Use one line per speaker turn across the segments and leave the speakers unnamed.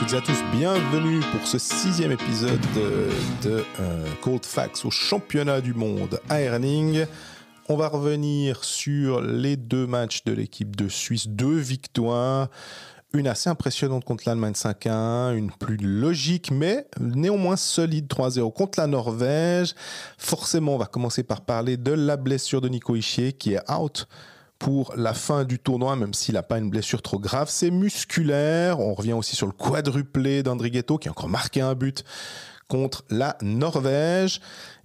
toutes et à tous, bienvenue pour ce 6e épisode de Cold Facts au championnat du monde à Herning. On va revenir sur les 2 matchs de l'équipe de Suisse, 2 victoires, une assez impressionnante contre l'Allemagne 5-1, une plus logique mais néanmoins solide 3-0 contre la Norvège. Forcément, on va commencer par parler de la blessure de Nico Hischier qui est out pour la fin du tournoi, même s'il n'a pas une blessure trop grave. C'est musculaire. On revient aussi sur le quadruplé d'Andrighetto qui a encore marqué un but contre la Norvège.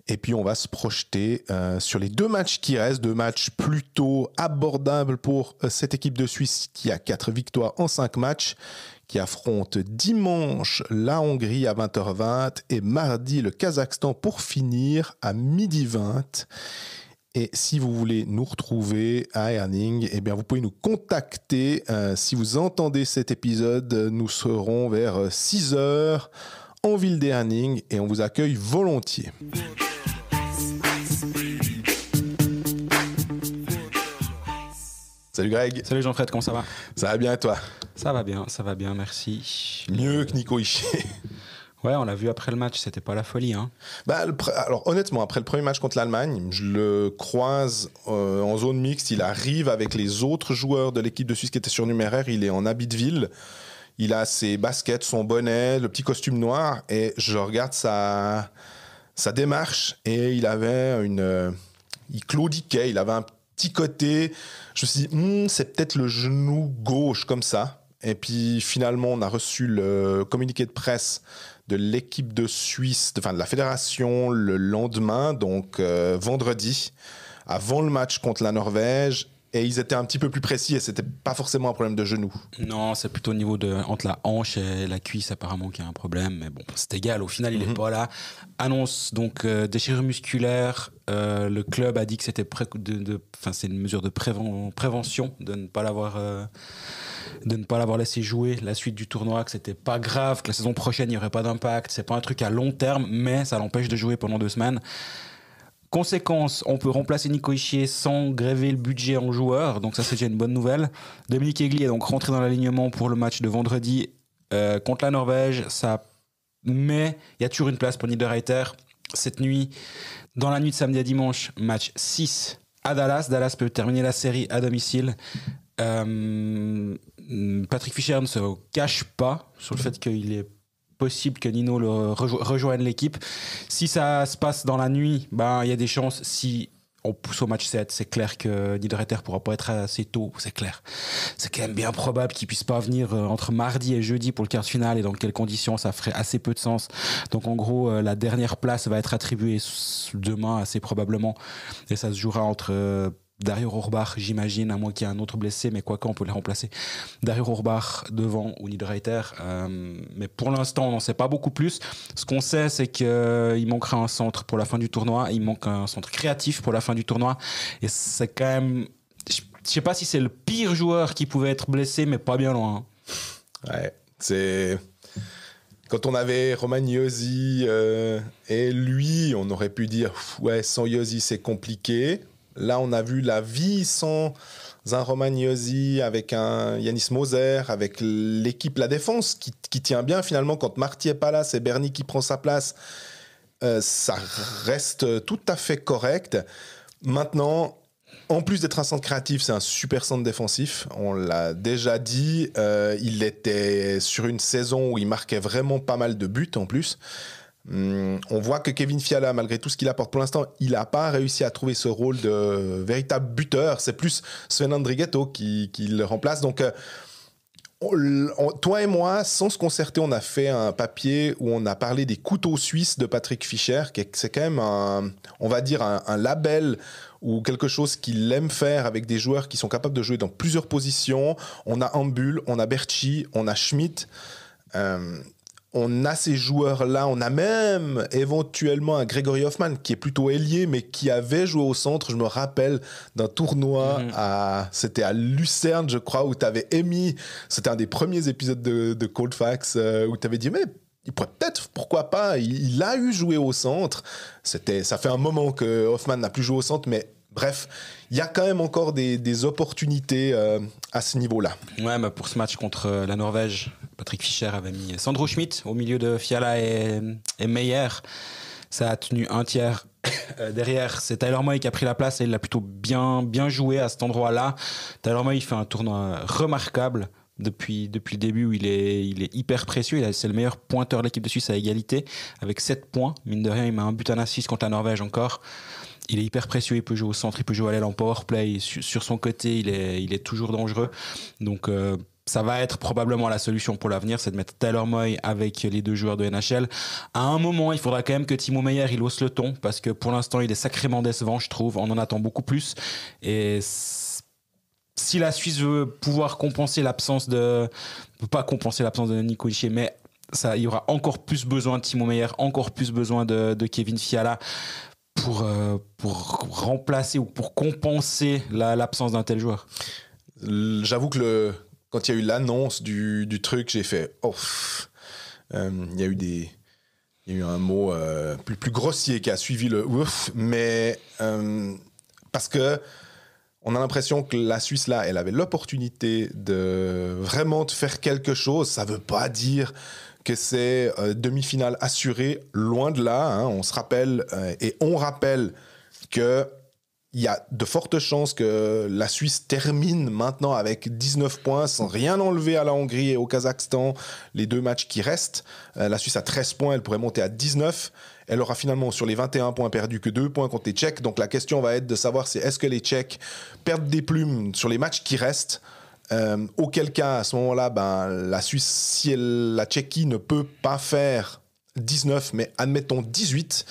Et puis on va se projeter sur les 2 matchs qui restent, 2 matchs plutôt abordables pour cette équipe de Suisse qui a 4 victoires en 5 matchs, qui affronte dimanche la Hongrie à 20h20 et mardi le Kazakhstan pour finir à 12h20. Et si vous voulez nous retrouver à Herning, eh bien vous pouvez nous contacter. Si vous entendez cet épisode, nous serons vers 6h en ville d'Herning et on vous accueille volontiers. Salut Greg.
Salut Jean-Fred, comment ça va ?
Ça va bien et toi ?
Ça va bien, merci.
Mieux que Nico Hischier.
Ouais, on l'a vu après le match, c'était pas la folie. Hein.
Alors honnêtement, après le premier match contre l'Allemagne, je le croise en zone mixte, il arrive avec les autres joueurs de l'équipe de Suisse qui étaient surnuméraires, il est en habit de ville, il a ses baskets, son bonnet, le petit costume noir, et je regarde sa démarche, et il avait il claudiquait, il avait un petit côté, je me suis dit, c'est peut-être le genou gauche comme ça, et puis finalement on a reçu le communiqué de presse de l'équipe de Suisse, de la fédération le lendemain, donc vendredi, avant le match contre la Norvège, et ils étaient un petit peu plus précis et c'était pas forcément un problème de genou.
Non, c'est plutôt au niveau entre la hanche et la cuisse apparemment qu'il y a un problème, mais bon, c'est égal, au final il est pas là. Annonce donc déchirure musculaire, le club a dit que c'était c'est une mesure de prévention de ne pas l'avoir laissé jouer la suite du tournoi, que c'était pas grave, que la saison prochaine il n'y aurait pas d'impact, c'est pas un truc à long terme, mais ça l'empêche de jouer pendant 2 semaines. Conséquence, on peut remplacer Nico Hischier sans gréver le budget en joueur, donc ça c'est déjà une bonne nouvelle. Dominique Egli est donc rentré dans l'alignement pour le match de vendredi contre la Norvège, mais il y a toujours une place pour Niederreiter cette nuit. Dans la nuit de samedi à dimanche, match 6 à Dallas. Dallas peut terminer la série à domicile. Patrick Fischer ne se cache pas sur le fait qu'il est possible que Nino rejoigne l'équipe. Si ça se passe dans la nuit, il y a des chances. Si on pousse au match 7, c'est clair que Niederreiter ne pourra pas être assez tôt. C'est clair. C'est quand même bien probable qu'il ne puisse pas venir entre mardi et jeudi pour le quart de finale, et dans quelles conditions, ça ferait assez peu de sens. Donc en gros, la dernière place va être attribuée demain assez probablement, et ça se jouera entre Dario Rohrbach, j'imagine, à moins qu'il y ait un autre blessé, mais on peut les remplacer. Dario Rohrbach devant ou Niederreiter. Mais pour l'instant, on n'en sait pas beaucoup plus. Ce qu'on sait, c'est qu'il manquera un centre pour la fin du tournoi. Il manque un centre créatif pour la fin du tournoi. Et c'est quand même... Je ne sais pas si c'est le pire joueur qui pouvait être blessé, mais pas bien loin.
Ouais, c'est... Quand on avait Roman Josi et lui, on aurait pu dire ouais, sans Josi, c'est compliqué. Là, on a vu la vie sans un Roman Josi, avec un Yanis Moser, avec l'équipe, la défense qui tient bien finalement. Quand Marty n'est pas là, c'est Bernie qui prend sa place. Ça reste tout à fait correct. Maintenant, en plus d'être un centre créatif, c'est un super centre défensif. On l'a déjà dit. Il était sur une saison où il marquait vraiment pas mal de buts en plus. On voit que Kevin Fiala, malgré tout ce qu'il apporte pour l'instant, il n'a pas réussi à trouver ce rôle de véritable buteur. C'est plus Sven Andrighetto qui le remplace. Donc, toi et moi, sans se concerter, on a fait un papier où on a parlé des couteaux suisses de Patrick Fischer, c'est quand même on va dire un label ou quelque chose qu'il aime faire avec des joueurs qui sont capables de jouer dans plusieurs positions. On a Ambul, on a Berchi, on a Schmidt. On a ces joueurs-là, on a même éventuellement un Gregory Hoffman qui est plutôt ailier mais qui avait joué au centre. Je me rappelle d'un tournoi, c'était à Lucerne je crois, où tu avais émis, c'était un des premiers épisodes de Cold Facts où tu avais dit mais il pourrait peut-être, pourquoi pas, il a eu joué au centre. Ça fait un moment que Hoffman n'a plus joué au centre, mais bref, il y a quand même encore des opportunités à ce niveau-là.
Ouais, pour ce match contre la Norvège, Patrick Fischer avait mis Sandro Schmidt au milieu de Fiala et Meyer. Ça a tenu un tiers. Derrière, c'est Tyler Moy qui a pris la place et il a plutôt bien joué à cet endroit-là. Tyler Moy fait un tournoi remarquable depuis le début où il est hyper précieux. C'est le meilleur pointeur de l'équipe de Suisse à égalité avec 7 points. Mine de rien, il met un but en assist contre la Norvège encore. Il est hyper précieux, il peut jouer au centre, il peut jouer à l'aile en powerplay. Sur son côté, il est toujours dangereux. Donc, ça va être probablement la solution pour l'avenir, c'est de mettre Tyler Moy avec les 2 joueurs de NHL. À un moment, il faudra quand même que Timo Meyer il hausse le ton, parce que pour l'instant, il est sacrément décevant, je trouve. On en attend beaucoup plus. Et si la Suisse veut pouvoir compenser l'absence de... Pas compenser l'absence de Nico Hischier, mais il y aura encore plus besoin de Timo Meyer, encore plus besoin de Kevin Fiala pour remplacer ou pour compenser l'absence d'un tel joueur.
J'avoue que quand il y a eu l'annonce du truc, j'ai fait il y a eu un mot plus grossier qui a suivi le ouf, mais parce que on a l'impression que la Suisse là, elle avait l'opportunité de vraiment de faire quelque chose. Ça veut pas dire que c'est demi-finale assurée, loin de là. Hein. On se rappelle et on rappelle que il y a de fortes chances que la Suisse termine maintenant avec 19 points sans rien enlever à la Hongrie et au Kazakhstan, les 2 matchs qui restent. La Suisse a 13 points, elle pourrait monter à 19. Elle aura finalement sur les 21 points perdu que 2 points contre les Tchèques. Donc la question va être de savoir est-ce que les Tchèques perdent des plumes sur les matchs qui restent. Auquel cas, à ce moment-là, la Suisse, si la Tchéquie ne peut pas faire 19, mais admettons 18...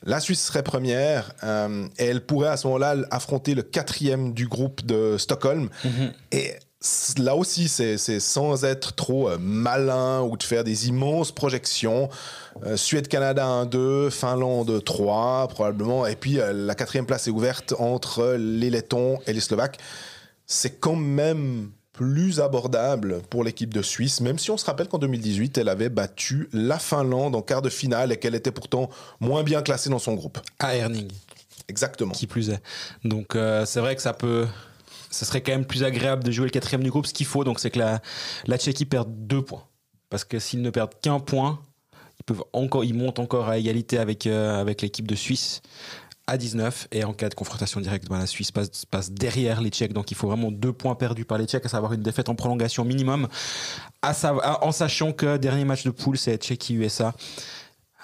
La Suisse serait première et elle pourrait à ce moment-là affronter le 4e du groupe de Stockholm. Mm-hmm. Et là aussi, c'est sans être trop malin ou de faire des immenses projections. Suède-Canada 1-2, Finlande 3 probablement. Et puis la 4e place est ouverte entre les Lettons et les Slovaques. C'est quand même plus abordable pour l'équipe de Suisse, même si on se rappelle qu'en 2018, elle avait battu la Finlande en quart de finale et qu'elle était pourtant moins bien classée dans son groupe.
À Herning.
Exactement.
Qui plus est. Donc c'est vrai que ça serait quand même plus agréable de jouer le 4e du groupe. Ce qu'il faut, donc, c'est que la Tchéquie perde 2 points. Parce que s'ils ne perdent qu'1 point, ils montent encore à égalité avec l'équipe de Suisse à 19, et en cas de confrontation directe, la Suisse passe derrière les Tchèques, donc il faut vraiment 2 points perdus par les Tchèques, à savoir une défaite en prolongation minimum, en sachant que dernier match de poule, c'est Tchéquie-USA.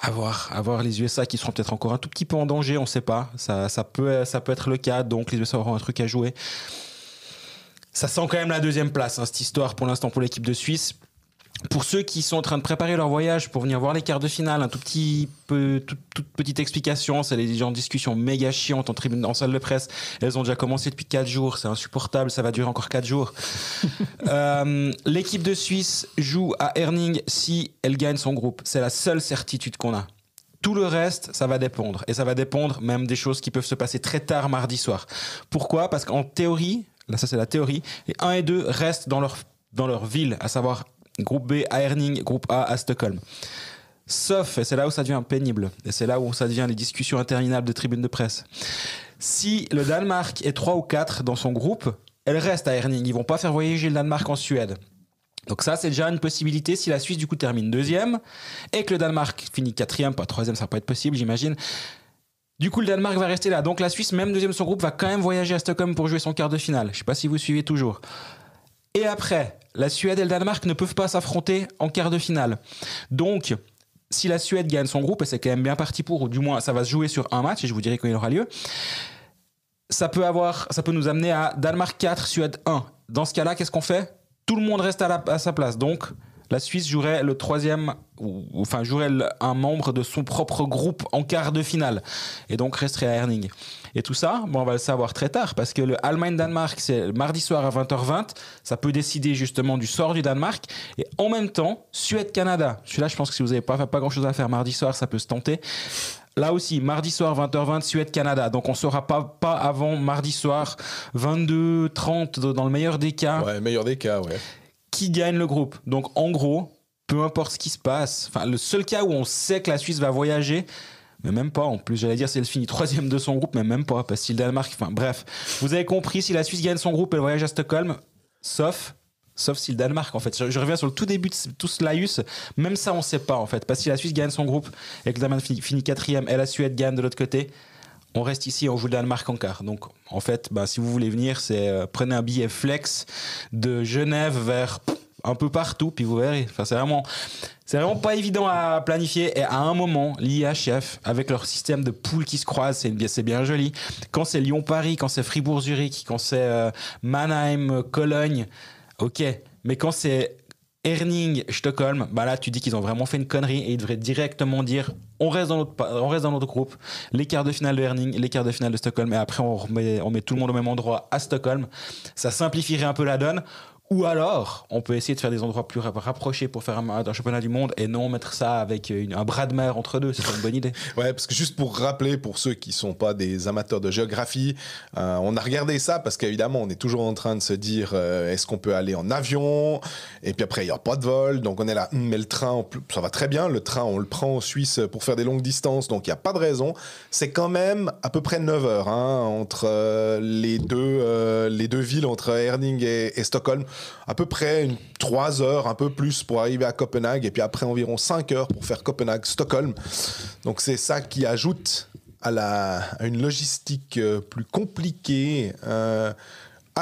À voir les USA qui seront peut-être encore un tout petit peu en danger, on ne sait pas, ça peut être le cas, donc les USA auront un truc à jouer. Ça sent quand même la 2e place, cette histoire pour l'instant pour l'équipe de Suisse. Pour ceux qui sont en train de préparer leur voyage pour venir voir les quarts de finale, toute petite explication, c'est les gens de discussion méga chiantes en salle de presse. Elles ont déjà commencé depuis 4 jours, c'est insupportable, ça va durer encore 4 jours. L'équipe de Suisse joue à Herning si elle gagne son groupe. C'est la seule certitude qu'on a. Tout le reste, ça va dépendre. Et ça va dépendre même des choses qui peuvent se passer très tard mardi soir. Pourquoi ? Parce qu'en théorie, là ça c'est la théorie, les 1 et 2 restent dans leur ville, à savoir groupe B à Herning, groupe A à Stockholm. Sauf, et c'est là où ça devient pénible, et c'est là où ça devient les discussions interminables de tribunes de presse. Si le Danemark est 3 ou 4 dans son groupe, elle reste à Herning. Ils vont pas faire voyager le Danemark en Suède. Donc ça, c'est déjà une possibilité si la Suisse, du coup, termine 2e et que le Danemark finit 4e, pas 3e, ça va pas être possible, j'imagine. Du coup, le Danemark va rester là. Donc la Suisse, même 2e de son groupe, va quand même voyager à Stockholm pour jouer son quart de finale. Je sais pas si vous suivez toujours. Et après, la Suède et le Danemark ne peuvent pas s'affronter en quart de finale. Donc, si la Suède gagne son groupe, et c'est quand même bien parti pour, ou du moins ça va se jouer sur un match, et je vous dirai quand il aura lieu, ça peut nous amener à Danemark 4, Suède 1. Dans ce cas-là, qu'est-ce qu'on fait ? Tout le monde reste à sa place. Donc, la Suisse jouerait le 3e, jouerait un membre de son propre groupe en quart de finale, et donc resterait à Herning. Et tout ça, on va le savoir très tard, parce que le Allemagne-Danemark, c'est mardi soir à 20h20, ça peut décider justement du sort du Danemark, et en même temps, Suède-Canada. Celui-là, je pense que si vous n'avez pas grand-chose à faire mardi soir, ça peut se tenter. Là aussi, mardi soir, 20h20, Suède-Canada. Donc on ne saura pas avant mardi soir, 22h30, dans le meilleur des cas.
Ouais, meilleur des cas, ouais.
Qui gagne le groupe. Donc en gros, peu importe ce qui se passe, le seul cas où on sait que la Suisse va voyager, mais même pas, en plus j'allais dire si elle finit 3e de son groupe, mais même pas, parce que si le Danemark, bref, vous avez compris, si la Suisse gagne son groupe, elle voyage à Stockholm, sauf Sauf si le Danemark, en fait. Je reviens sur le tout début de tout ce laïus. Même ça, on ne sait pas, en fait. Parce que si la Suisse gagne son groupe et que le Danemark finit 4e et la Suède gagne de l'autre côté, on reste ici, on joue le Danemark en quart. Donc, en fait, si vous voulez venir, prenez un billet flex de Genève vers un peu partout, puis vous verrez. Enfin, c'est vraiment pas évident à planifier. Et à un moment, l'IHF, avec leur système de poules qui se croisent, c'est bien joli. Quand c'est Lyon-Paris, quand c'est Fribourg-Zurich, quand c'est Mannheim-Cologne, ok. Mais quand c'est Herning-Stockholm, là, tu dis qu'ils ont vraiment fait une connerie et ils devraient directement dire on reste dans notre groupe, les quarts de finale de Herning, les quarts de finale de Stockholm, et après on met tout le monde au même endroit à Stockholm. Ça simplifierait un peu la donne. Ou alors, on peut essayer de faire des endroits plus rapprochés pour faire un championnat du monde et non mettre ça avec un bras de mer entre deux. C'est une bonne idée.
Ouais, parce que juste pour rappeler, pour ceux qui ne sont pas des amateurs de géographie, on a regardé ça parce qu'évidemment, on est toujours en train de se dire est-ce qu'on peut aller en avion? Et puis après, il n'y a pas de vol. Donc on est là, mais le train, ça va très bien. Le train, on le prend en Suisse pour faire des longues distances. Donc il n'y a pas de raison. C'est quand même à peu près 9 heures entre les deux villes, entre Herning et Stockholm. À peu près 3 heures, un peu plus pour arriver à Copenhague, et puis après environ 5 heures pour faire Copenhague-Stockholm. Donc c'est ça qui ajoute à une logistique plus compliquée, à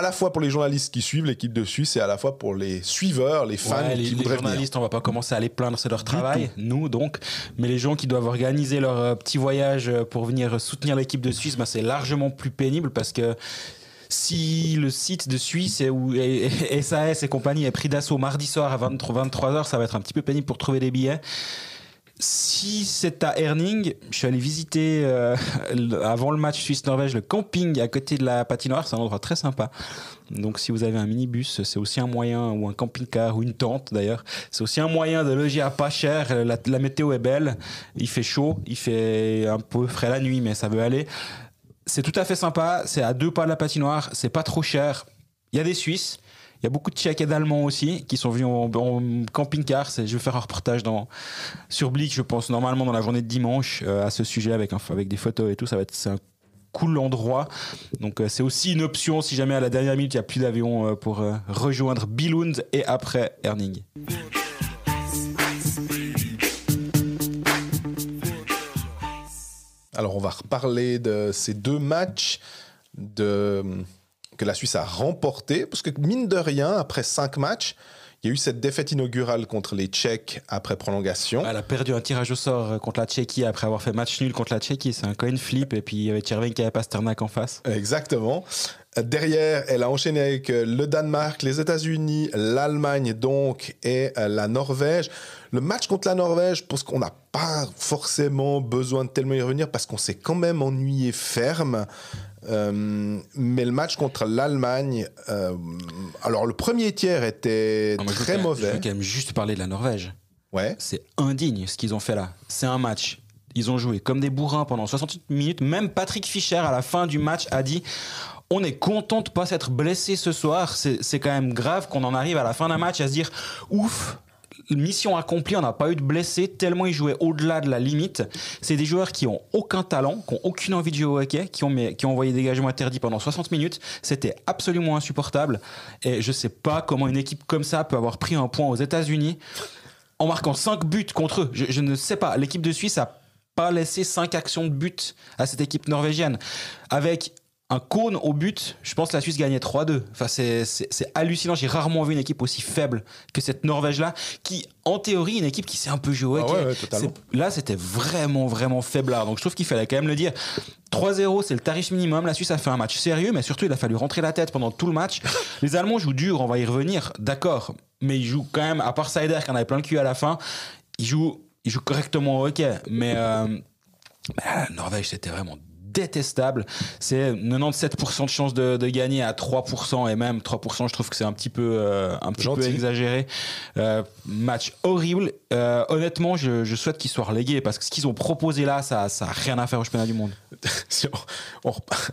la fois pour les journalistes qui suivent l'équipe de Suisse et à la fois pour les suiveurs, les fans qui voudraient venir.
Les journalistes, on va pas commencer à les plaindre, c'est leur travail, nous donc, mais les gens qui doivent organiser leur petit voyage pour venir soutenir l'équipe de Suisse, c'est largement plus pénible parce que si le site de Suisse et SAS et compagnie est pris d'assaut mardi soir à 23h, ça va être un petit peu pénible pour trouver des billets. Si c'est à Herning, je suis allé visiter avant le match Suisse-Norvège le camping à côté de la patinoire, c'est un endroit très sympa. Donc si vous avez un minibus, c'est aussi un moyen, ou un camping-car, ou une tente d'ailleurs, c'est aussi un moyen de loger à pas cher. La météo est belle, il fait chaud, il fait un peu frais la nuit, mais ça veut aller. C'est tout à fait sympa, c'est à 2 pas de la patinoire, c'est pas trop cher. Il y a des Suisses, il y a beaucoup de Tchèques et d'Allemands aussi qui sont venus en camping-car. Je vais faire un reportage sur Blick, je pense, normalement dans la journée de dimanche à ce sujet avec des photos et tout. C'est un cool endroit. Donc c'est aussi une option si jamais à la dernière minute il n'y a plus d'avion pour rejoindre Billund et après Herning.
Alors, on va reparler de ces 2 matchs que la Suisse a remportés. Parce que, mine de rien, après 5 matchs, il y a eu cette défaite inaugurale contre les Tchèques après prolongation.
Elle a perdu un tirage au sort contre la Tchéquie après avoir fait match nul contre la Tchéquie. C'est un coin flip. Et puis, il y avait Tcherven qui avait Pasternak en face.
Exactement. Derrière, elle a enchaîné avec le Danemark, les États-Unis, l'Allemagne donc et la Norvège. Le match contre la Norvège, je pense qu'on n'a pas forcément besoin de tellement y revenir parce qu'on s'est quand même ennuyé ferme. Mais le match contre l'Allemagne, alors le premier tiers était très mauvais.
Je veux quand même juste parler de la Norvège.
Ouais.
C'est indigne ce qu'ils ont fait là. C'est un match. Ils ont joué comme des bourrins pendant 68 minutes. Même Patrick Fischer, à la fin du match, a dit... On est content de ne pas s'être blessé ce soir. C'est quand même grave qu'on en arrive à la fin d'un match à se dire ouf, mission accomplie, on n'a pas eu de blessés tellement ils jouaient au-delà de la limite. C'est des joueurs qui ont aucun talent, qui ont aucune envie de jouer au hockey, qui ont envoyé des dégagements interdits pendant 60 minutes. C'était absolument insupportable. Et je ne sais pas comment une équipe comme ça peut avoir pris un point aux États-Unis en marquant 5 buts contre eux. Je ne sais pas. L'équipe de Suisse n'a pas laissé 5 actions de but à cette équipe norvégienne. Avec un cône au but, je pense que la Suisse gagnait 3-2. Enfin, c'est hallucinant. J'ai rarement vu une équipe aussi faible que cette Norvège-là, qui, en théorie, une équipe qui s'est un peu jouée. Là, c'était vraiment, vraiment faiblard. Donc, je trouve qu'il fallait quand même le dire. 3-0, c'est le tarif minimum. La Suisse a fait un match sérieux, mais surtout, il a fallu rentrer la tête pendant tout le match. Les Allemands jouent dur, on va y revenir, d'accord. Mais ils jouent quand même, à part Seider, qui en avait plein le cul à la fin, ils jouent correctement au hockey. Mais la Norvège, c'était vraiment détestable. C'est 97% de chances de gagner à 3%, et même 3%, je trouve que c'est un petit peu exagéré. Match horrible. Honnêtement, je souhaite qu'ils soient relégués parce que ce qu'ils ont proposé là, ça a rien à faire au championnat du monde.
Si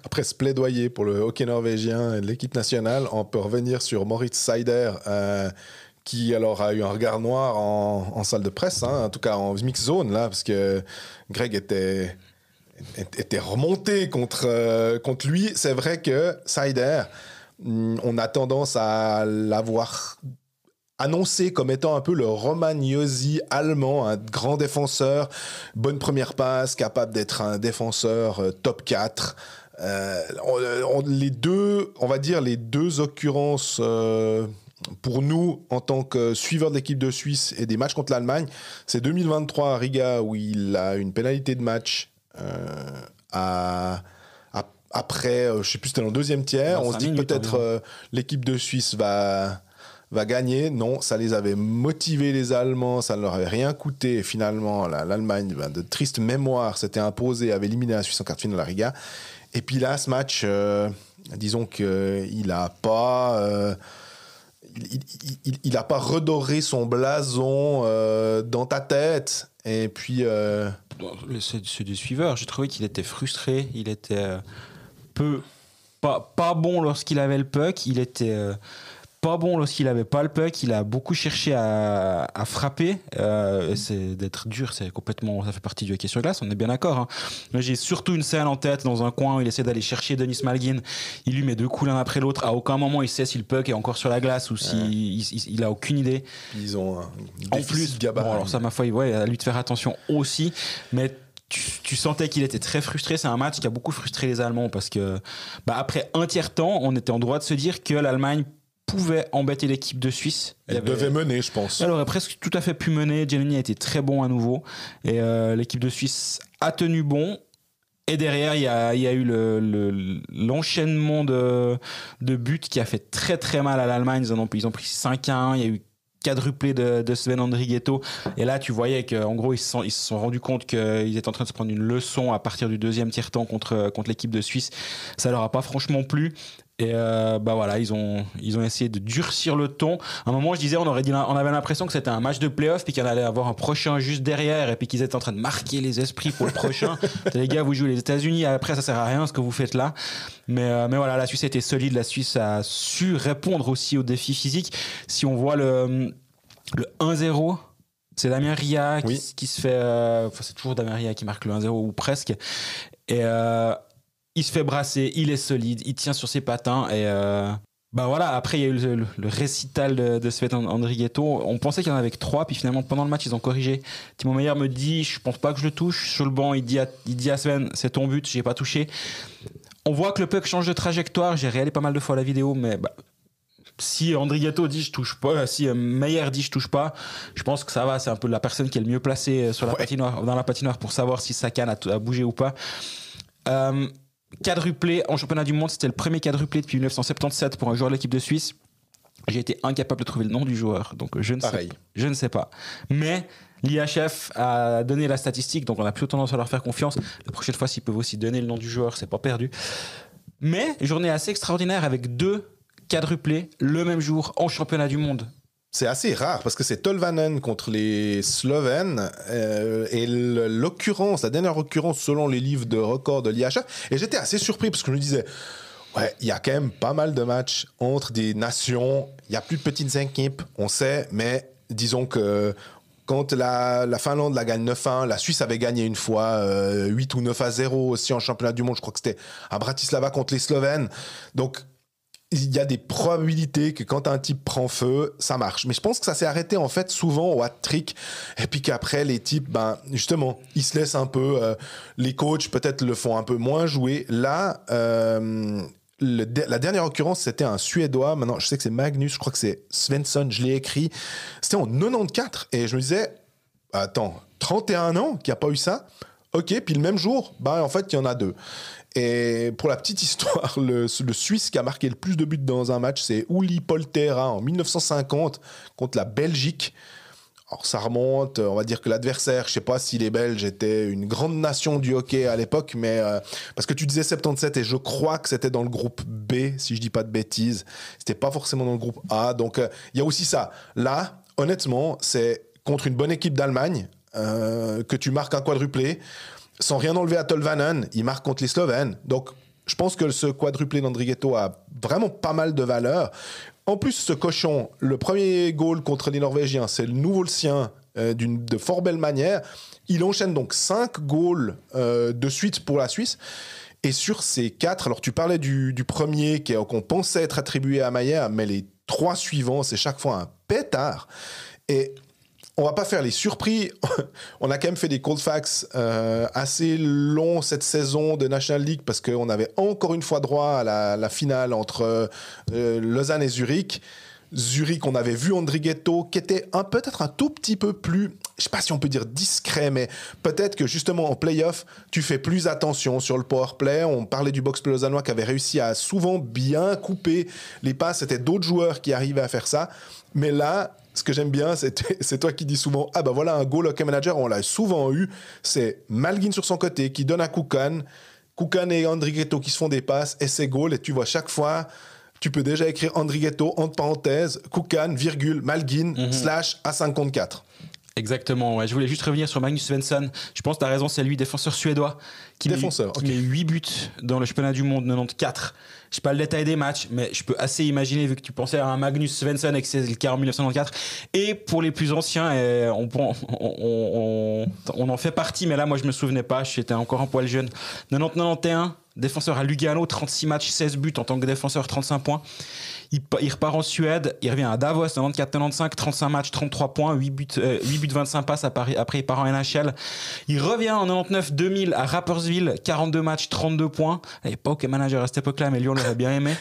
après ce plaidoyer pour le hockey norvégien et l'équipe nationale, on peut revenir sur Moritz Seider, qui alors a eu un regard noir en salle de presse, en tout cas en mix zone là, parce que Greg était remonté contre lui. C'est vrai que Seider, On a tendance à l'avoir annoncé comme étant un peu le Romagnosi allemand, un grand défenseur, bonne première passe, capable d'être un défenseur top 4. Les deux occurrences pour nous en tant que suiveurs de l'équipe de Suisse et des matchs contre l'Allemagne, c'est 2023 à Riga où il a une pénalité de match après, je ne sais plus, c'était dans le deuxième tiers. On se dit peut-être l'équipe de Suisse va gagner. Non, ça les avait motivés, les Allemands, ça ne leur avait rien coûté. Et finalement, l'Allemagne, de triste mémoire, s'était imposée, avait éliminé la Suisse en quart de finale à Riga. Et puis là, ce match, disons qu'il n'a pas... il n'a pas redoré son blason dans ta tête. Et puis...
C'est du suiveur. J'ai trouvé qu'il était frustré. Il était pas bon lorsqu'il avait le puck. Il était... pas bon lorsqu'il n'avait pas le puck, il a beaucoup cherché à frapper. C'est d'être dur, ça fait partie du hockey sur glace, on est bien d'accord. Hein. Mais j'ai surtout une scène en tête dans un coin où il essaie d'aller chercher Denis Malgin. Il lui met 2 coups l'un après l'autre. À aucun moment il sait si le puck est encore sur la glace ou il a aucune idée.
Ils ont
en plus, gabarit. Bon, alors ça, ma foi, à lui de faire attention aussi. Mais tu sentais qu'il était très frustré. C'est un match qui a beaucoup frustré les Allemands parce que après un tiers-temps, on était en droit de se dire que l'Allemagne pouvait embêter l'équipe de Suisse.
Elle devait mener, je pense.
Elle aurait presque tout à fait pu mener. Giannini a été très bon à nouveau. Et l'équipe de Suisse a tenu bon. Et derrière, il y a eu l'enchaînement de buts qui a fait très très mal à l'Allemagne. Ils ont pris 5-1. Il y a eu quadruplé de Sven Andrighetto. Et là, tu voyais qu'en gros, ils se sont rendus compte qu'ils étaient en train de se prendre une leçon à partir du deuxième tiers-temps contre l'équipe de Suisse. Ça leur a pas franchement plu. Et ils ont essayé de durcir le ton. À un moment, je disais, on avait l'impression que c'était un match de play-off, puis qu'il allait avoir un prochain juste derrière, et puis qu'ils étaient en train de marquer les esprits pour le prochain. Les gars, vous jouez les États-Unis, après ça sert à rien ce que vous faites là. Mais voilà, la Suisse était solide, la Suisse a su répondre aussi aux défis physiques. Si on voit le 1-0. C'est Damien Ria qui se fait... c'est toujours Damien Ria qui marque le 1-0 ou presque. Et il se fait brasser, il est solide, il tient sur ses patins. Et après, il y a eu le récital de Sven Andrighetto. On pensait qu'il y en avait que 3, puis finalement, pendant le match, ils ont corrigé. Timo Meyer me dit, je pense pas que je le touche. Sur le banc, il dit à Sven, c'est ton but, j'ai pas touché. On voit que le puck change de trajectoire. J'ai réalisé pas mal de fois la vidéo, mais... si Andrighetto dit je touche pas, si Meyer dit je touche pas, je pense que ça va, c'est un peu la personne qui est le mieux placée sur dans la patinoire pour savoir si sa canne a bougé ou pas. Quadruplé en championnat du monde, c'était le premier quadruplé depuis 1977 pour un joueur de l'équipe de Suisse. J'ai été incapable de trouver le nom du joueur, donc je ne sais pas. Mais l'IHF a donné la statistique, donc on a plutôt tendance à leur faire confiance. La prochaine fois, s'ils peuvent aussi donner le nom du joueur, c'est pas perdu. Mais journée assez extraordinaire avec 2 quadruplé le même jour en championnat du monde.
C'est assez rare parce que c'est Tolvanen contre les Slovènes et la dernière occurrence selon les livres de records de l'IHF. Et j'étais assez surpris parce que je me disais, il y a quand même pas mal de matchs entre des nations. Il n'y a plus de petites équipes, on sait, mais disons que quand la Finlande la gagne 9-1, la Suisse avait gagné une fois 8 ou 9-0 aussi en championnat du monde. Je crois que c'était à Bratislava contre les Slovènes. Donc, il y a des probabilités que quand un type prend feu, ça marche. Mais je pense que ça s'est arrêté en fait souvent au hat-trick. Et puis qu'après, les types, justement, ils se laissent un peu... les coachs peut-être le font un peu moins jouer. Là, la dernière occurrence, c'était un Suédois. Maintenant, je sais que c'est Magnus, je crois que c'est Svensson, je l'ai écrit. C'était en 94. Et je me disais, attends, 31 ans qu'il n'y a pas eu ça? Ok, puis le même jour, en fait, il y en a 2. Et pour la petite histoire, le Suisse qui a marqué le plus de buts dans un match, c'est Uli Poltera en 1950 contre la Belgique. Alors ça remonte, on va dire que l'adversaire, je ne sais pas si les Belges étaient une grande nation du hockey à l'époque, mais parce que tu disais 77 et je crois que c'était dans le groupe B, si je ne dis pas de bêtises. C'était pas forcément dans le groupe A, donc il y a aussi ça. Là, honnêtement, c'est contre une bonne équipe d'Allemagne que tu marques un quadruplé. Sans rien enlever à Tolvanen, il marque contre les Slovènes. Donc, je pense que ce quadruplé d'Andrighetto a vraiment pas mal de valeur. En plus, ce cochon, le premier goal contre les Norvégiens, c'est le nouveau le sien de fort belle manière. Il enchaîne donc 5 goals de suite pour la Suisse. Et sur ces 4, alors tu parlais du premier qu'on pensait être attribué à Maier, mais les 3 suivants, c'est chaque fois un pétard. Et on va pas faire les surpris. On a quand même fait des cold facts assez longs cette saison de National League parce qu'on avait encore une fois droit à la finale entre Lausanne et Zurich. Zurich, on avait vu Andrighetto qui était peut-être un tout petit peu plus, je sais pas si on peut dire discret, mais peut-être que justement en play-off, tu fais plus attention sur le power play. On parlait du box play lausannois qui avait réussi à souvent bien couper les passes. C'était d'autres joueurs qui arrivaient à faire ça. Mais là, ce que j'aime bien, c'est toi qui dis souvent, ah ben voilà un goal hockey manager, on l'a souvent eu. C'est Malgin sur son côté qui donne à Kukan et Andrighetto qui se font des passes et c'est goal. Et tu vois chaque fois... Tu peux déjà écrire Andrighetto, entre parenthèses, Kukan, virgule, Malgin, / A5 contre 4.
Exactement, ouais. Je voulais juste revenir sur Magnus Svensson. Je pense que tu as raison, c'est lui, défenseur suédois, qui met 8 buts dans le championnat du monde 94. Je sais pas le détail des matchs, mais je peux assez imaginer, vu que tu pensais à un Magnus Svensson et que c'est le cas en 1994. Et pour les plus anciens, on en fait partie, mais là, moi, je me souvenais pas, j'étais encore un poil jeune. 90-91, défenseur à Lugano, 36 matchs, 16 buts en tant que défenseur, 35 points. Il repart en Suède, il revient à Davos, 94-95, 35 matchs, 33 points, 8 buts, 25 passes. Après, il part en NHL. Il revient en 99-2000 à Rapperswil, 42 matchs, 32 points. Il n'est pas hockey manager à cette époque-là, mais lui, on l'aurait bien aimé.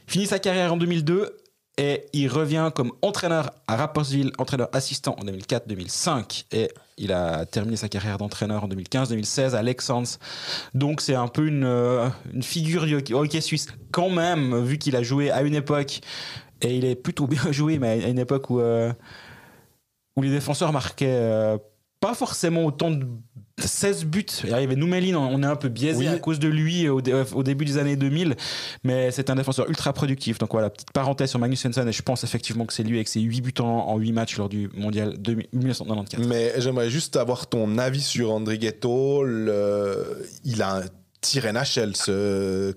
Finit sa carrière en 2002 et il revient comme entraîneur à Rapperswil, entraîneur assistant en 2004-2005. Et il a terminé sa carrière d'entraîneur en 2015-2016 à Leksand. Donc c'est un peu une figure du hockey suisse quand même, vu qu'il a joué à une époque, et il est plutôt bien joué, mais à une époque où les défenseurs marquaient pas forcément autant de 16 buts. Il y avait Noumelin, on est un peu biaisé à cause de lui au début des années 2000, mais c'est un défenseur ultra productif. Donc voilà, petite parenthèse sur Magnus Svensson, et je pense effectivement que c'est lui avec ses 8 buts en 8 matchs lors du mondial 1994.
Mais j'aimerais juste avoir ton avis sur Andrighetto. Il a un tir NHL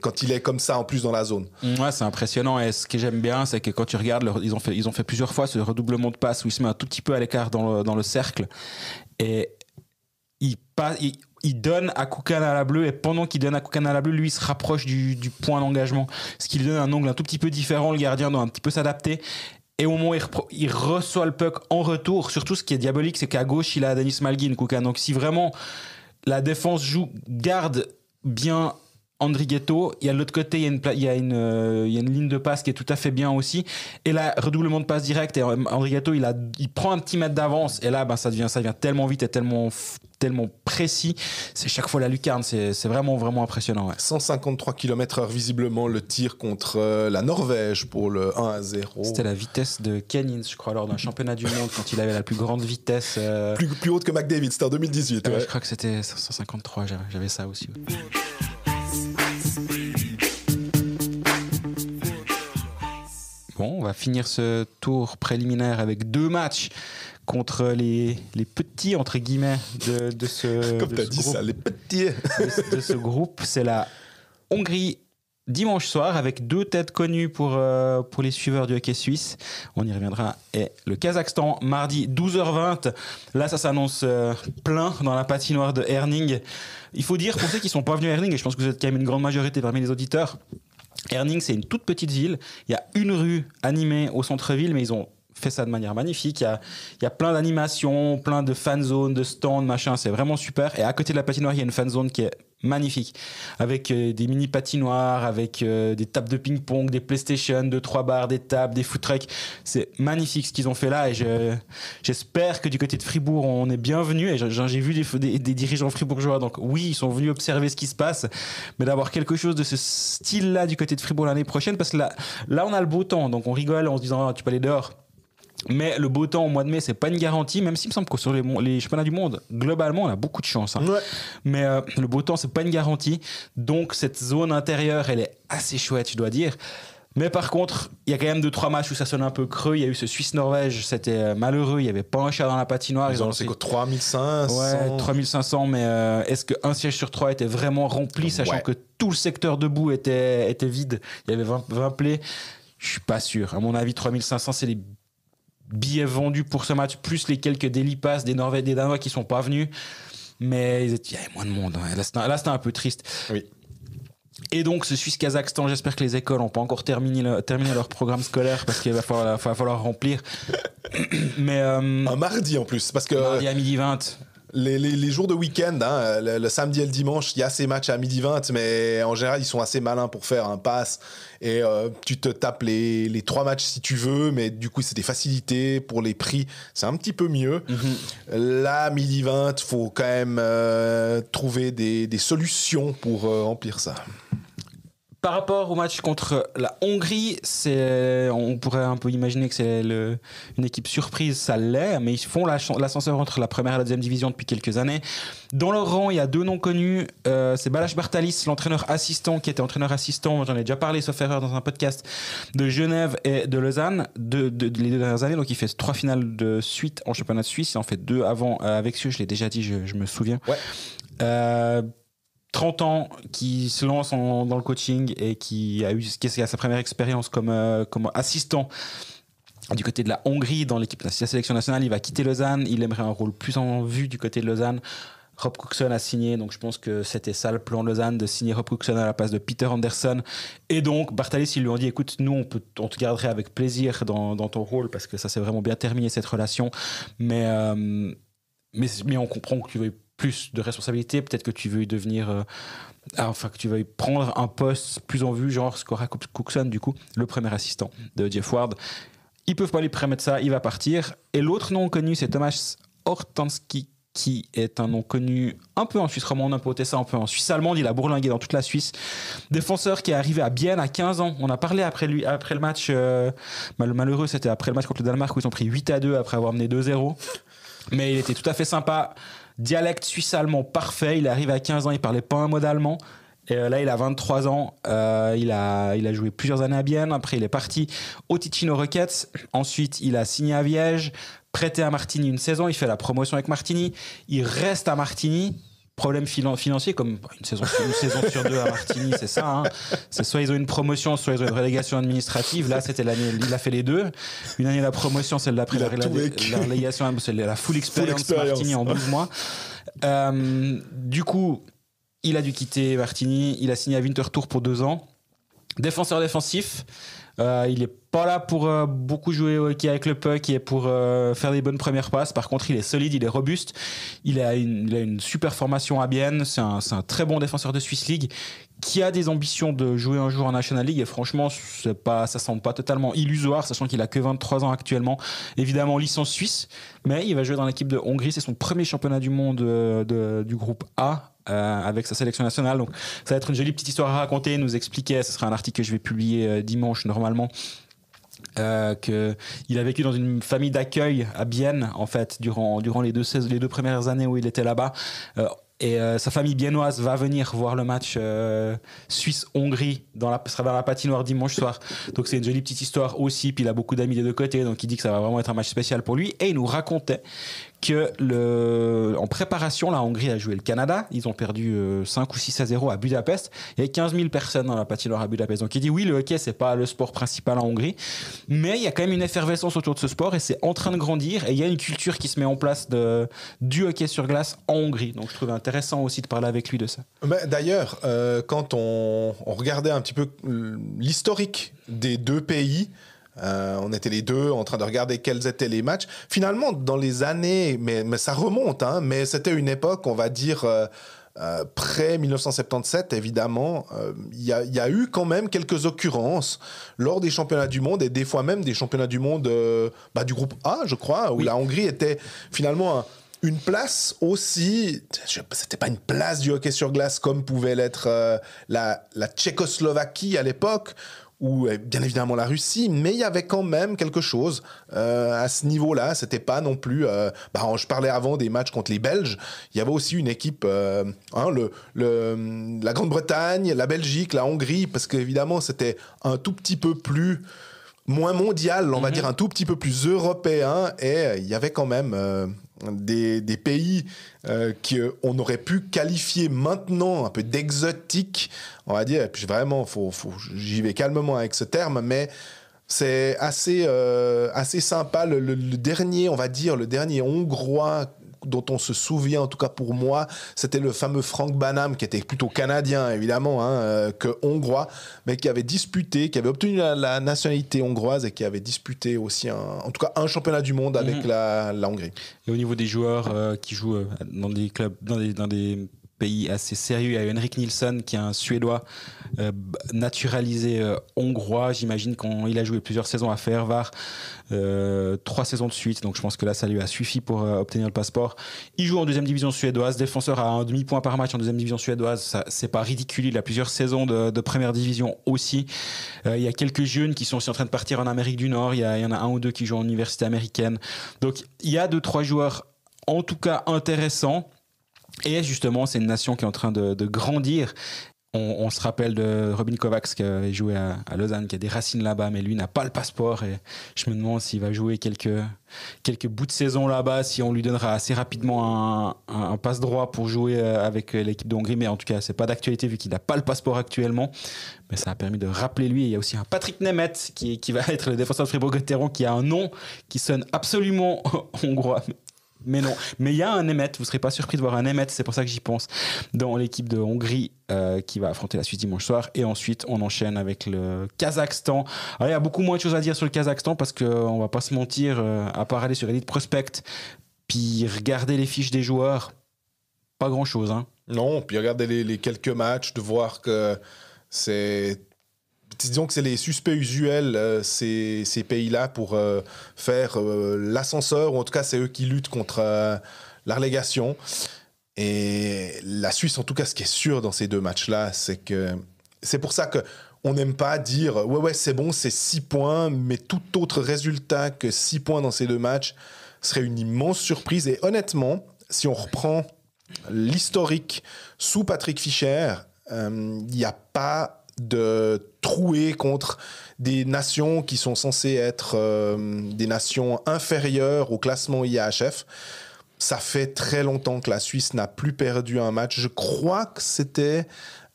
quand il est comme ça en plus dans la zone.
Ouais, c'est impressionnant, et ce que j'aime bien, c'est que quand tu regardes, ils ont fait plusieurs fois ce redoublement de passes où il se met un tout petit peu à l'écart dans le cercle, et il donne à Kukan à la bleue, et pendant qu'il donne à Kukan à la bleue, lui il se rapproche du point d'engagement, ce qui lui donne un angle un tout petit peu différent. Le gardien doit un petit peu s'adapter, et au moment où il reçoit le puck en retour, surtout ce qui est diabolique, c'est qu'à gauche il a Denis Malgin, Kukan. Donc si vraiment la défense garde bien Andrighetto, il y a de l'autre côté il y a une ligne de passe qui est tout à fait bien aussi, et là redoublement de passe direct, et Andrighetto il prend un petit mètre d'avance, et là ça devient tellement vite et tellement précis, c'est chaque fois la lucarne, c'est vraiment vraiment impressionnant, ouais.
153 km/h visiblement le tir contre la Norvège pour le 1-0.
C'était la vitesse de Ken Ince, je crois, lors d'un championnat du monde, quand il avait la plus grande vitesse
plus haute que McDavid, c'était en 2018.
Je crois que c'était 153, j'avais ça aussi, ouais. Bon, on va finir ce tour préliminaire avec 2 matchs contre les petits, entre guillemets, de ce
Comme tu as dit
groupe,
ça, les petits
de ce groupe. C'est la Hongrie dimanche soir, avec 2 têtes connues pour les suiveurs du hockey suisse. On y reviendra. Et le Kazakhstan, mardi 12h20. Là, ça s'annonce plein dans la patinoire de Herning. Il faut dire, pour ceux qui ne sont pas venus à Herning, et je pense que vous êtes quand même une grande majorité parmi les auditeurs, Herning, c'est une toute petite ville. Il y a une rue animée au centre-ville, mais ils ont fait ça de manière magnifique. Il y a plein d'animations, plein de fan zones, de stands, machin. C'est vraiment super. Et à côté de la patinoire, il y a une fan zone qui est magnifique, avec des mini patinoires, avec des tables de ping-pong, des PlayStation, 2-3 bars, des tables, des food trucks. C'est magnifique ce qu'ils ont fait là, et j'espère que du côté de Fribourg on est bienvenu. Et j'ai vu des dirigeants fribourgeois, donc oui, ils sont venus observer ce qui se passe, mais d'avoir quelque chose de ce style là du côté de Fribourg l'année prochaine, parce que là on a le beau temps, donc on rigole en se disant tu peux aller dehors. Mais le beau temps au mois de mai, c'est pas une garantie, même s'il me semble que sur les championnats du monde, globalement, on a beaucoup de chance. Hein. Ouais. Mais le beau temps, c'est pas une garantie. Donc, cette zone intérieure, elle est assez chouette, je dois dire. Mais par contre, il y a quand même 2-3 matchs où ça sonne un peu creux. Il y a eu ce Suisse-Norvège, c'était malheureux. Il n'y avait pas un chat dans la patinoire.
Ils ont lancé quoi, 3500 ?
Ouais, 3500, mais est-ce qu'un siège sur 3 était vraiment rempli, sachant que tout le secteur debout était vide ? Il y avait 20 plays. Je suis pas sûr. À mon avis, 3500, c'est les billets vendus pour ce match, plus les quelques daily pass des Danois qui sont pas venus, mais il y avait moins de monde, hein. Là c'était un peu triste.
Oui.
Et donc, ce Suisse-Kazakhstan, j'espère que les écoles n'ont pas encore terminé leur programme scolaire parce qu'il va falloir remplir. Mais,
un mardi en plus, parce que
mardi à 12h20.
Les jours de week-end, hein, le samedi et le dimanche, il y a ces matchs à 12h20, mais en général, ils sont assez malins pour faire un pass. Et tu te tapes les 3 matchs si tu veux, mais du coup, c'est des facilités pour les prix. C'est un petit peu mieux. Là, 12h20, il faut quand même trouver des solutions pour remplir ça.
Par rapport au match contre la Hongrie, on pourrait un peu imaginer que c'est une équipe surprise, ça l'est, mais ils font l'ascenseur entre la première et la deuxième division depuis quelques années. Dans leur rang, il y a 2 noms connus. C'est Balázs Bartalis, l'entraîneur assistant, qui était entraîneur assistant, j'en ai déjà parlé, sauf erreur, dans un podcast, de Genève et de Lausanne, les 2 dernières années. Donc il fait 3 finales de suite en championnat de Suisse. Il en fait 2 avant avec Cieux, je l'ai déjà dit, je me souviens. Ouais. 30 ans, qui se lance dans le coaching et qui a sa première expérience comme assistant du côté de la Hongrie dans l'équipe de la sélection nationale. Il va quitter Lausanne, il aimerait un rôle plus en vue du côté de Lausanne. Rob Cookson a signé, donc je pense que c'était ça le plan de Lausanne, de signer Rob Cookson à la place de Peter Anderson. Et donc Bartalis, ils lui ont dit, écoute, nous on te garderait avec plaisir dans ton rôle parce que ça s'est vraiment bien terminé cette relation, mais on comprend que tu veux plus de responsabilités, peut-être que tu veux devenir que tu veuilles prendre un poste plus en vue, genre ce qu'aura Cookson, du coup, le premier assistant de Jeff Ward. Ils peuvent pas lui permettre ça, il va partir. Et l'autre nom connu, c'est Tomasz Hortański, qui est un nom connu un peu en Suisse romande, un peu au Tessin, un peu en Suisse allemande. Il a bourlingué dans toute la Suisse. Défenseur qui est arrivé à Bienne à 15 ans. On a parlé après le match, le malheureux, c'était après le match contre le Danemark où ils ont pris 8-2 après avoir mené 2-0. Mais il était tout à fait sympa. Dialecte suisse-allemand parfait. Il arrive à 15 ans, il parlait pas un mot d'allemand. Et là, il a 23 ans. Il a joué plusieurs années à Bienne. Après, il est parti au Ticino Rockets. Ensuite, il a signé à Viège, prêté à Martigny une saison. Il fait la promotion avec Martigny. Il reste à Martigny. Problème financier, comme une saison sur 2 à Martigny, c'est ça. Hein. C'est soit ils ont une promotion, soit ils ont une relégation administrative. Là, c'était l'année, il a fait les 2. Une année la promotion, celle d'après la relégation, c'est la full experience Martigny en 12 mois. Du coup, il a dû quitter Martigny. Il a signé à Winterthur pour 2 ans. Défenseur défensif. Il n'est pas là pour beaucoup jouer au hockey avec le puck et pour faire des bonnes premières passes. Par contre, il est solide, il est robuste. Il a une super formation à Bienne. C'est un très bon défenseur de Swiss League qui a des ambitions de jouer un jour en National League. Et franchement, ça semble pas totalement illusoire, sachant qu'il a que 23 ans actuellement. Évidemment, licence suisse, mais il va jouer dans l'équipe de Hongrie. C'est son premier championnat du monde du groupe A. Avec sa sélection nationale, donc ça va être une jolie petite histoire à raconter, nous expliquer, ce sera un article que je vais publier dimanche normalement, qu'il a vécu dans une famille d'accueil à Bienne en fait durant les 2 premières années où il était là-bas, et sa famille biennoise va venir voir le match Suisse-Hongrie sera dans la patinoire dimanche soir, donc c'est une jolie petite histoire aussi. Puis il a beaucoup d'amis des 2 côtés, donc il dit que ça va vraiment être un match spécial pour lui. Et il nous racontait que en préparation, la Hongrie a joué le Canada. Ils ont perdu 5 ou 6-0 à Budapest. Il y avait 15 000 personnes dans la patinoire à Budapest. Donc il dit oui, le hockey, c'est pas le sport principal en Hongrie, mais il y a quand même une effervescence autour de ce sport et c'est en train de grandir. Et il y a une culture qui se met en place du hockey sur glace en Hongrie. Donc je trouvais intéressant aussi de parler avec lui de ça.
Mais d'ailleurs, quand on regardait un petit peu l'historique des 2 pays, on était les 2 en train de regarder quels étaient les matchs. Finalement, dans les années, mais ça remonte, hein, mais c'était une époque, on va dire, près 1977, évidemment. Il y a eu quand même quelques occurrences lors des championnats du monde et des fois même des championnats du monde du groupe A, je crois, où la Hongrie était finalement une place aussi, c'était pas une place du hockey sur glace comme pouvait l'être la Tchécoslovaquie à l'époque, ou bien évidemment la Russie, mais il y avait quand même quelque chose à ce niveau-là. C'était pas non plus... je parlais avant des matchs contre les Belges, il y avait aussi une équipe, la Grande-Bretagne, la Belgique, la Hongrie, parce qu'évidemment c'était un tout petit peu moins mondial, on va dire un tout petit peu plus européen, et il y avait quand même des pays qu'on aurait pu qualifier maintenant un peu d'exotiques, on va dire. Et puis vraiment, j'y vais calmement avec ce terme, mais c'est assez sympa. Le dernier, on va dire, le dernier Hongrois dont on se souvient, en tout cas pour moi, c'était le fameux Frank Banham, qui était plutôt canadien, évidemment, que hongrois, mais qui avait disputé, qui avait obtenu la nationalité hongroise et qui avait disputé aussi, en tout cas, un championnat du monde avec la Hongrie.
Et au niveau des joueurs qui jouent dans des clubs, dans des pays assez sérieux, il y a Henrik Nilsson qui est un Suédois naturalisé hongrois. J'imagine qu'il a joué plusieurs saisons à Fehervar, 3 saisons de suite, donc je pense que là ça lui a suffi pour obtenir le passeport. Il joue en deuxième division suédoise, défenseur à un demi-point par match en deuxième division suédoise, ça, c'est pas ridicule, il a plusieurs saisons de première division aussi. Il y a quelques jeunes qui sont aussi en train de partir en Amérique du Nord, il y en a un ou deux qui jouent en université américaine, donc il y a 2-3 joueurs en tout cas intéressants. Et justement, c'est une nation qui est en train de grandir. On se rappelle de Robin Kovacs qui avait joué à Lausanne, qui a des racines là-bas, mais lui n'a pas le passeport. Et je me demande s'il va jouer quelques bouts de saison là-bas, si on lui donnera assez rapidement un passe-droit pour jouer avec l'équipe de Hongrie. Mais en tout cas, c'est pas d'actualité vu qu'il n'a pas le passeport actuellement. Mais ça a permis de rappeler lui. Et il y a aussi un Patrick Nemeth qui va être le défenseur de Fribourg-Gotteron, qui a un nom qui sonne absolument hongrois. Mais non, mais il y a un Nemeth, vous ne serez pas surpris de voir un Nemeth, c'est pour ça que j'y pense, dans l'équipe de Hongrie qui va affronter la Suisse dimanche soir. Et ensuite, on enchaîne avec le Kazakhstan. Alors, il y a beaucoup moins de choses à dire sur le Kazakhstan parce qu'on ne va pas se mentir, à part aller sur Elite Prospect, puis regarder les fiches des joueurs, pas grand-chose. Hein.
Non, puis regarder les quelques matchs, de voir que c'est... Disons que c'est les suspects usuels, ces pays-là, pour faire l'ascenseur, ou en tout cas, c'est eux qui luttent contre la relégation. Et la Suisse, en tout cas, ce qui est sûr dans ces deux matchs-là, c'est que c'est pour ça qu'on n'aime pas dire « Ouais, c'est bon, c'est 6 points, mais tout autre résultat que 6 points dans ces deux matchs serait une immense surprise. » Et honnêtement, si on reprend l'historique sous Patrick Fischer, il n'y a pas de trouer contre des nations qui sont censées être des nations inférieures au classement IAHF. Ça fait très longtemps que la Suisse n'a plus perdu un match. Je crois que c'était,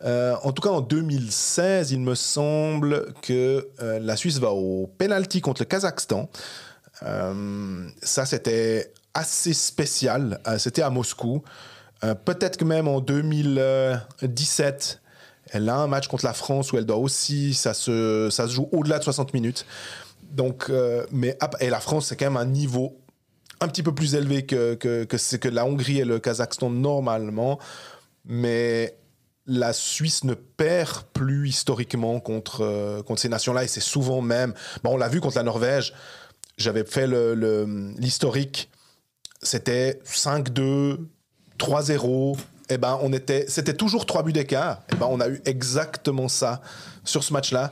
en tout cas en 2016, il me semble que la Suisse va au penalty contre le Kazakhstan. Ça, c'était assez spécial. C'était à Moscou. Peut-être que même en 2017... Elle a un match contre la France où elle doit aussi, ça se joue au-delà de 60 minutes. Donc, et la France, c'est quand même un niveau un petit peu plus élevé que la Hongrie et le Kazakhstan normalement. Mais la Suisse ne perd plus historiquement contre ces nations-là. Et c'est souvent même... Bon, on l'a vu contre la Norvège. J'avais fait l'historique. C'était 5-2, 3-0... Eh ben, c'était toujours 3 buts d'écart. Eh ben, on a eu exactement ça sur ce match-là.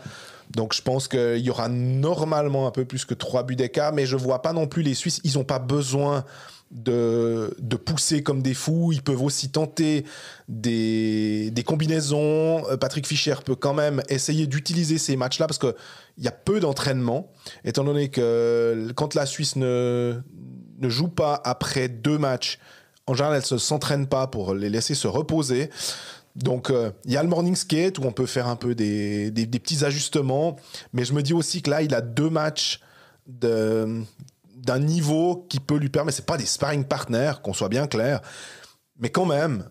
Donc, je pense qu'il y aura normalement un peu plus que 3 buts d'écart, mais je ne vois pas non plus les Suisses. Ils n'ont pas besoin de pousser comme des fous. Ils peuvent aussi tenter des combinaisons. Patrick Fischer peut quand même essayer d'utiliser ces matchs-là parce qu'il y a peu d'entraînement, étant donné que quand la Suisse ne joue pas après 2 matchs, en général, elle ne s'entraîne pas pour les laisser se reposer. Donc, il y a le morning skate où on peut faire un peu des petits ajustements. Mais je me dis aussi que là, il a 2 matchs d'un niveau qui peut lui permettre... Ce n'est pas des sparring partners, qu'on soit bien clair. Mais quand même,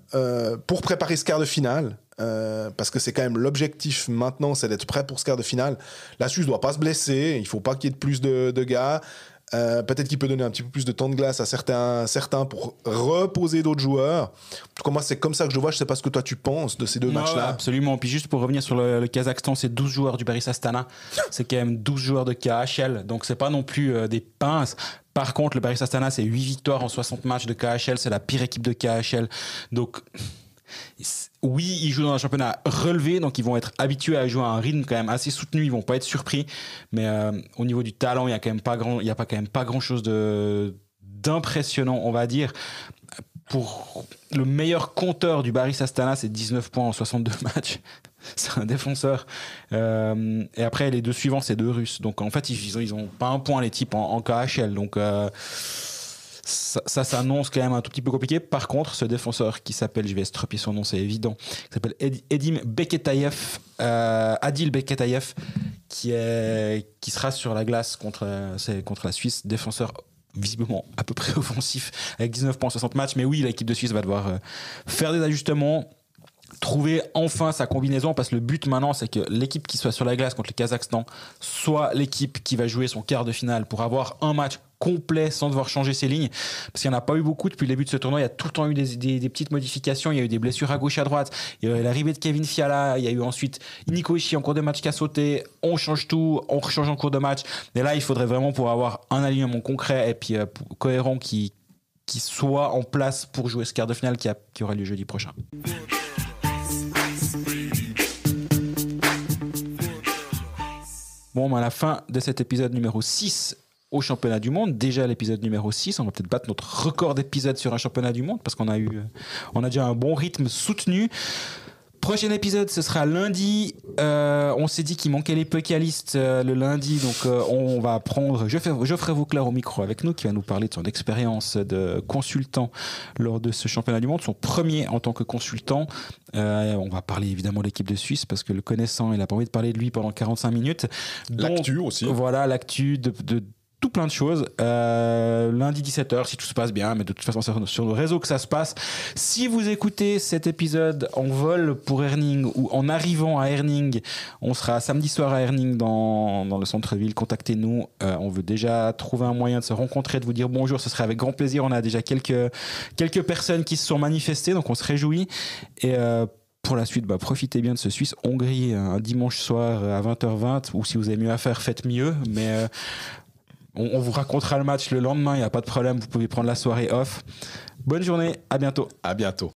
pour préparer ce quart de finale, parce que c'est quand même l'objectif maintenant, c'est d'être prêt pour ce quart de finale. La Suisse ne doit pas se blesser. Il ne faut pas qu'il y ait plus de gars. Peut-être qu'il peut donner un petit peu plus de temps de glace à certains pour reposer d'autres joueurs. En tout cas, moi, c'est comme ça que je le vois. Je ne sais pas ce que toi, tu penses de ces 2 matchs-là.
Absolument. Puis juste pour revenir sur le Kazakhstan, c'est 12 joueurs du Baris Astana. C'est quand même 12 joueurs de KHL. Donc, ce n'est pas non plus des pinces. Par contre, le Baris Astana, c'est 8 victoires en 60 matchs de KHL. C'est la pire équipe de KHL. Donc... Oui, ils jouent dans un championnat relevé, donc ils vont être habitués à jouer à un rythme quand même assez soutenu, ils vont pas être surpris, mais au niveau du talent, il y a quand même pas grand chose d'impressionnant, on va dire. Pour le meilleur compteur du Baris Astana, c'est 19 points en 62 matchs. C'est un défenseur. Et après, les 2 suivants, c'est 2 Russes. Donc en fait, ils ont pas un point les types en KHL. Donc ça s'annonce quand même un tout petit peu compliqué. Par contre, ce défenseur qui s'appelle, je vais estropier son nom, c'est évident, qui s'appelle Adil Beketayev, qui sera sur la glace contre la Suisse, défenseur visiblement à peu près offensif avec 19 points en 60 matchs. Mais oui, l'équipe de Suisse va devoir faire des ajustements, trouver enfin sa combinaison, parce que le but maintenant, c'est que l'équipe qui soit sur la glace contre le Kazakhstan soit l'équipe qui va jouer son quart de finale pour avoir un match complet sans devoir changer ses lignes, parce qu'il n'y en a pas eu beaucoup depuis le début de ce tournoi. Il y a tout le temps eu des petites modifications, il y a eu des blessures à gauche à droite, il y a eu l'arrivée de Kevin Fiala, il y a eu ensuite Nico Ishii en cours de match qui a sauté, on change tout, on rechange en cours de match, et là il faudrait vraiment pour avoir un alignement concret et puis cohérent qui soit en place pour jouer ce quart de finale qui aura lieu jeudi prochain. Bon, à la fin de cet épisode numéro 6 au championnat du monde, déjà l'épisode numéro 6, on va peut-être battre notre record d'épisodes sur un championnat du monde parce qu'on a déjà un bon rythme soutenu. Prochain épisode, ce sera lundi. On s'est dit qu'il manquait les Pécalistes le lundi, donc on va prendre Geoffrey Vauclair au micro avec nous, qui va nous parler de son expérience de consultant lors de ce championnat du monde, son premier en tant que consultant. On va parler évidemment de l'équipe de Suisse, parce que le connaissant, il n'a pas envie de parler de lui pendant 45 minutes.
L'actu aussi.
Voilà, l'actu de tout plein de choses. Lundi 17h, si tout se passe bien, mais de toute façon, c'est sur nos réseaux que ça se passe. Si vous écoutez cet épisode en vol pour Herning ou en arrivant à Herning, on sera samedi soir à Herning dans le centre-ville. Contactez-nous. On veut déjà trouver un moyen de se rencontrer, de vous dire bonjour. Ce serait avec grand plaisir. On a déjà quelques personnes qui se sont manifestées, donc on se réjouit. Et pour la suite, profitez bien de ce Suisse-Hongrie un dimanche soir à 20h20, ou si vous avez mieux à faire, faites mieux. Mais on vous racontera le match le lendemain, il n'y a pas de problème, vous pouvez prendre la soirée off. Bonne journée, à bientôt.
À bientôt.